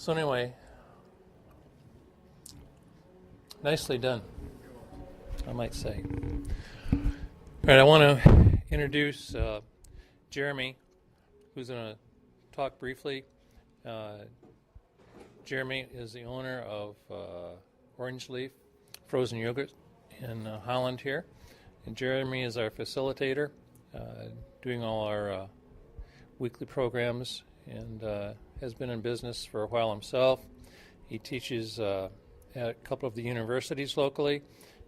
So anyway, nicely done, I might say. All right, I want to introduce Jeremy, who's going to talk briefly. Jeremy is the owner of Orange Leaf Frozen Yogurt in Holland here. And Jeremy is our facilitator, doing all our weekly programs, and has been in business for a while himself. He teaches at a couple of the universities locally.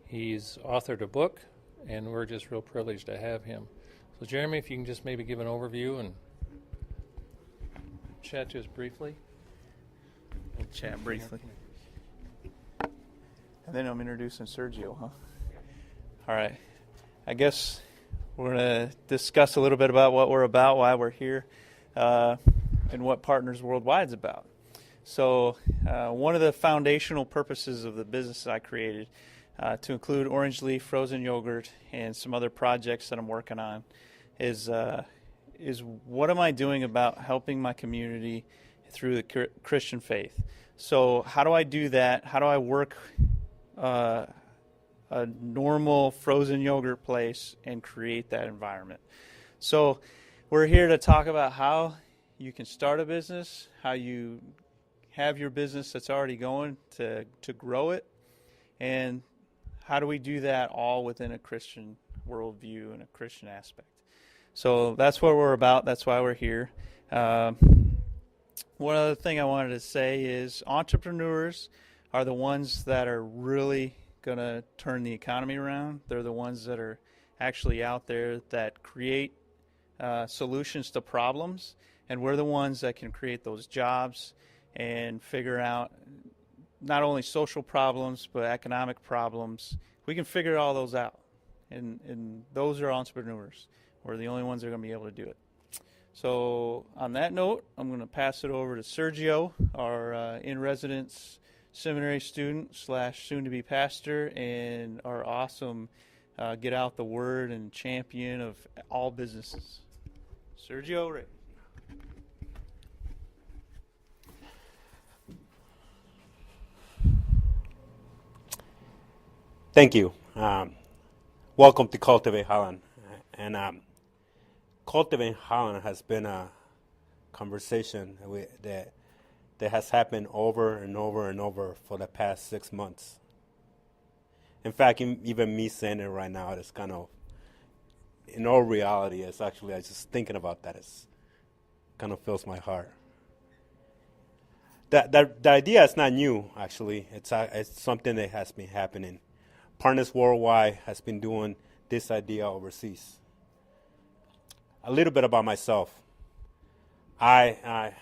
He's authored a book, and we're just real privileged to have him. So Jeremy, if you can just maybe give an overview and chat to us briefly. Chat briefly. And then I'm introducing Sergio, huh? All right. I guess we're going to discuss a little bit about what we're about, why we're here, and what Partners Worldwide is about. So one of the foundational purposes of the business I created, to include Orange Leaf Frozen Yogurt and some other projects that I'm working on, is what am I doing about helping my community through the Christian faith? So how do I do that? How do I work a normal frozen yogurt place and create that environment? So we're here to talk about how you can start a business, how you have your business that's already going to grow it, and how do we do that all within a Christian worldview and a Christian aspect. So that's what we're about. That's why we're here. One other thing I wanted to say is entrepreneurs are the ones that are really going to turn the economy around. They're the ones that are actually out there that create solutions to problems, and we're the ones that can create those jobs and figure out not only social problems but economic problems. We can figure all those out, and those are entrepreneurs. We're the only ones that are going to be able to do it. So on that note, I'm going to pass it over to Sergio, our in-residence seminary student / soon-to-be pastor, and our awesome get out the word and champion of all businesses. Sergio, right? Thank you. Welcome to Cultivate Holland. And Cultivate Holland has been a conversation that has happened over and over and over for the past 6 months. In fact, even me saying it right now, it's kind of, in all reality, it's actually, I just thinking about that, it's kind of fills my heart. The idea is not new, actually. It's something that has been happening. Partners Worldwide has been doing this idea overseas. A little bit about myself. I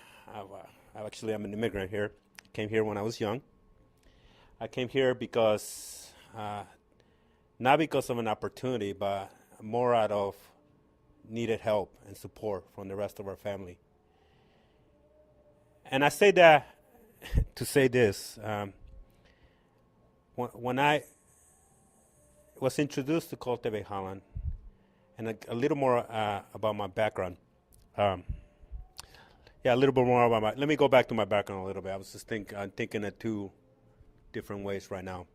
actually am an immigrant here. Came here when I was young. I came here because, not because of an opportunity, but more out of needed help and support from the rest of our family. And I say that to say this. When I was introduced to Cultivate Holland, and a little more about my background. A little bit more about let me go back to my background a little bit. I was just thinking in two different ways right now.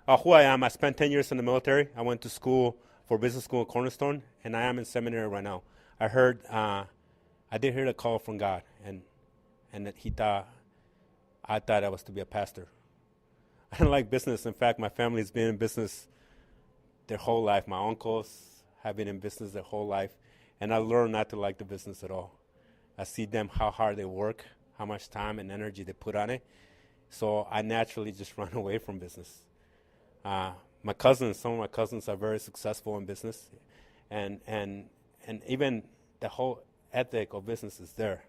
Who I am, I spent 10 years in the military. I went to school for business school at Cornerstone, and I am in seminary right now. I did hear the call from God, and that I thought I was to be a pastor. I don't like business. In fact, my family's been in business their whole life. My uncles have been in business their whole life, and I learned not to like the business at all. I see them, how hard they work, how much time and energy they put on it, so I naturally just run away from business. Some of my cousins are very successful in business, and even the whole ethic of business is there.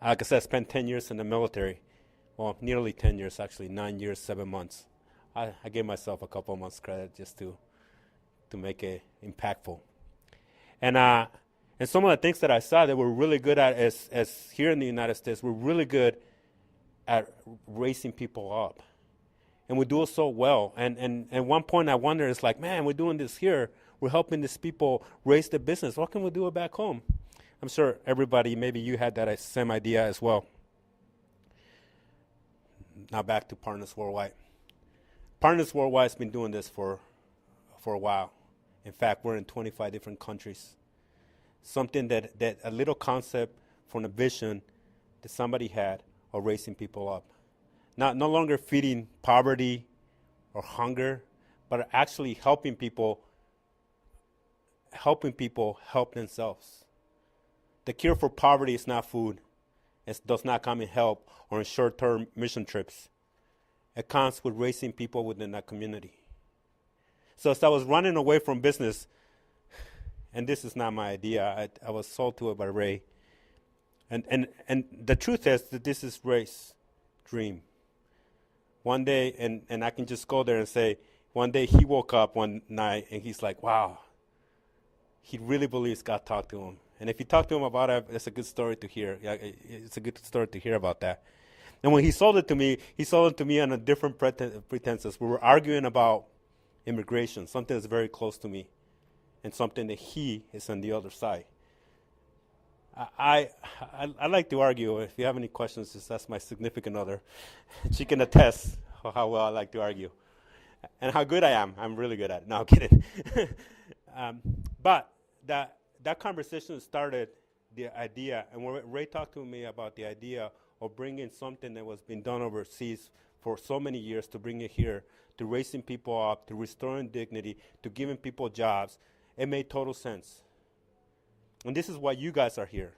Like I said, I spent 10 years in the military. Well, nearly 10 years, actually, 9 years, 7 months. I gave myself a couple of months credit just to make it impactful. And some of the things that I saw that we're really good at as here in the United States, we're really good at raising people up. And we do it so well. And at one point I wonder, it's like, man, we're doing this here. We're helping these people raise their business. What can we do it back home? I'm sure everybody, maybe you had that same idea as well. Now back to Partners Worldwide. Partners Worldwide has been doing this for a while. In fact, we're in 25 different countries. Something that a little concept from a vision that somebody had of raising people up. No longer feeding poverty or hunger, but actually helping people help themselves. The cure for poverty is not food. It does not come in help or in short-term mission trips. It comes with raising people within that community. So as I was running away from business, and this is not my idea, I was sold to it by Ray. And the truth is that this is Ray's dream. One day, and I can just go there and say, one day he woke up one night and he's like, wow, he really believes God talked to him. And if you talk to him about it, it's a good story to hear. It's a good story to hear about that. And when he sold it to me on a different pretenses. We were arguing about immigration, something that's very close to me, and something that he is on the other side. I like to argue. If you have any questions, just ask my significant other. She can attest how well I like to argue. And how good I am. I'm really good at it. No, I'm kidding. But that conversation started the idea, and when Ray talked to me about the idea of bringing something that was being done overseas for so many years to bring it here, to raising people up, to restoring dignity, to giving people jobs, it made total sense. And this is why you guys are here.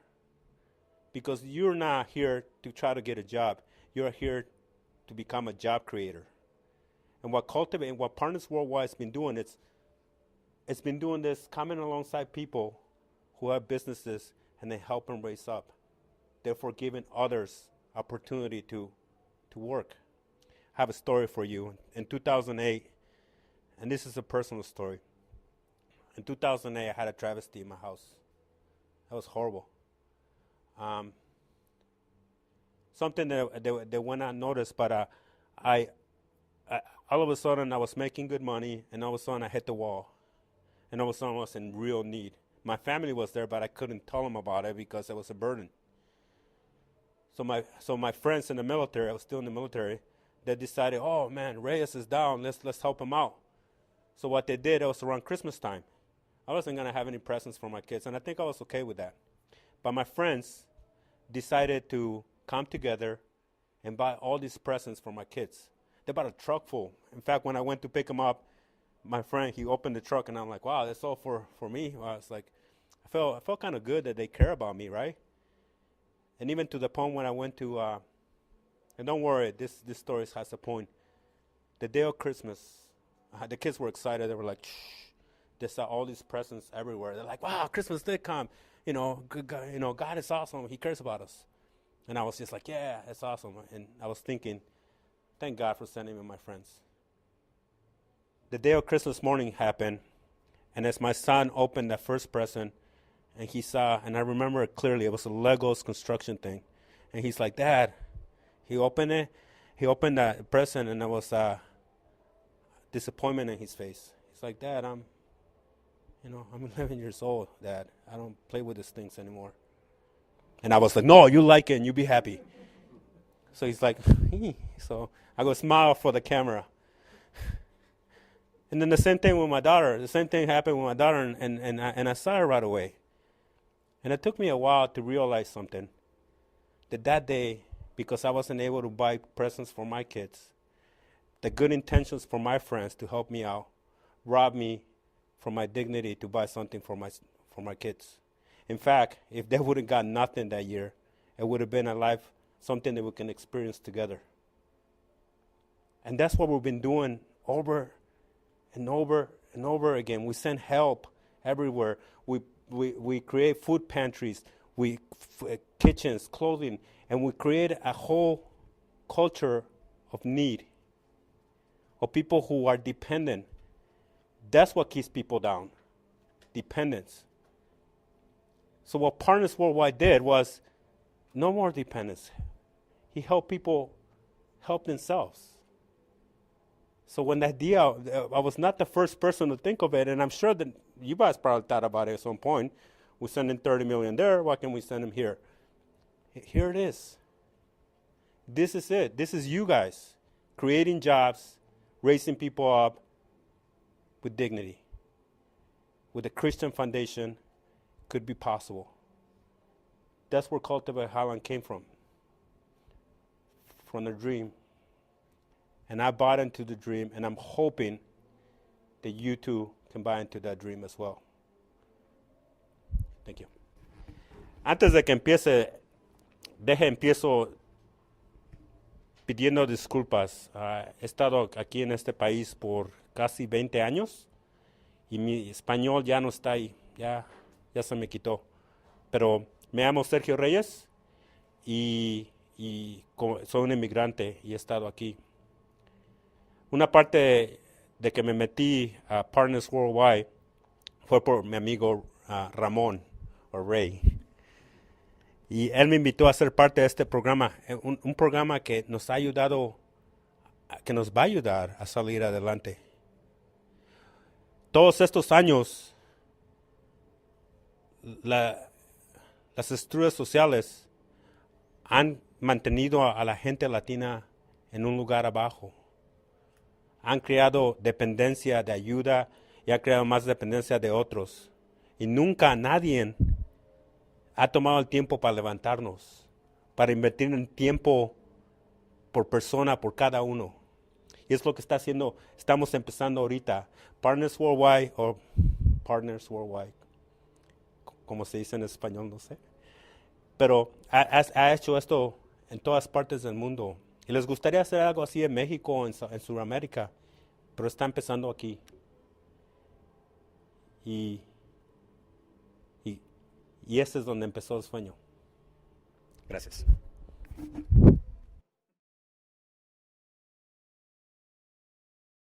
Because you're not here to try to get a job. You're here to become a job creator. And what Partners Worldwide has been doing, it's been doing this, coming alongside people who have businesses and they help them raise up. Therefore giving others opportunity to work. I have a story for you. In 2008, and this is a personal story. In 2008, I had a travesty in my house. That was horrible. Something that went unnoticed, but I all of a sudden I was making good money, and all of a sudden I hit the wall, and all of a sudden I was in real need. My family was there, but I couldn't tell them about it because it was a burden. So my friends in the military, I was still in the military, they decided, oh man, Reyes is down, let's help him out. So what they did, it was around Christmas time. I wasn't gonna have any presents for my kids, and I think I was okay with that. But my friends decided to come together and buy all these presents for my kids. They bought a truck full. In fact, when I went to pick them up, my friend, he opened the truck, and I'm like, wow, that's all for me. Well, I was like, I felt kind of good that they care about me, right? And even to the point when I went to, and don't worry, this story has a point. The day of Christmas, the kids were excited. They were like, shh. They saw all these presents everywhere. They're like, wow, Christmas did come. God is awesome. He cares about us. And I was just like, yeah, it's awesome. And I was thinking, thank God for sending me my friends. The day of Christmas morning happened, and as my son opened that first present, and he saw, and I remember it clearly, it was a Legos construction thing. And he's like, Dad, he opened that present, and there was disappointment in his face. He's like, Dad, I'm 11 years old, Dad. I don't play with these things anymore. And I was like, no, you like it and you be happy. So he's like, so I go smile for the camera. And then the same thing with my daughter. The same thing happened with my daughter, and I saw her right away. And it took me a while to realize something. That day, because I wasn't able to buy presents for my kids, the good intentions for my friends to help me out robbed me from my dignity to buy something for my kids. In fact, if they would have got nothing that year, it would have been a life, something that we can experience together. And that's what we've been doing over and over and over again. We send help everywhere. We create food pantries, kitchens, clothing, and we create a whole culture of need, of people who are dependent. That's what keeps people down, dependence. So what Partners Worldwide did was no more dependence. He helped people help themselves. So when the idea, I was not the first person to think of it, and I'm sure that you guys probably thought about it at some point. We're sending $30 million there. Why can't we send them here? Here it is. This is it. This is you guys creating jobs, raising people up with dignity. With a Christian foundation, could be possible. That's where Cultivate Highland came from the dream. And I bought into the dream, and I'm hoping that you too can buy into that dream as well. Thank you. Antes de que empiezo pidiendo disculpas. He estado aquí en este país por casi 20 años y mi español ya no está ahí, ya se me quitó. Pero me llamo Sergio Reyes y soy un inmigrante y he estado aquí. Una parte de que me metí a Partners Worldwide fue por mi amigo Ramón, o Ray. Y él me invitó a ser parte de este programa, un programa que nos ha ayudado, que nos va a ayudar a salir adelante. Todos estos años, las estructuras sociales han mantenido a la gente latina en un lugar abajo. Han creado dependencia de ayuda y han creado más dependencia de otros. Y nunca nadie ha tomado el tiempo para levantarnos, para invertir en tiempo por persona, por cada uno. Y es lo que estamos empezando ahorita. Partners Worldwide, o Partners Worldwide, como se dice en español, no sé. Pero ha hecho esto en todas partes del mundo. Y les gustaría hacer algo así en México o en Sudamérica, pero está empezando aquí. Y ese es donde empezó el sueño. Gracias.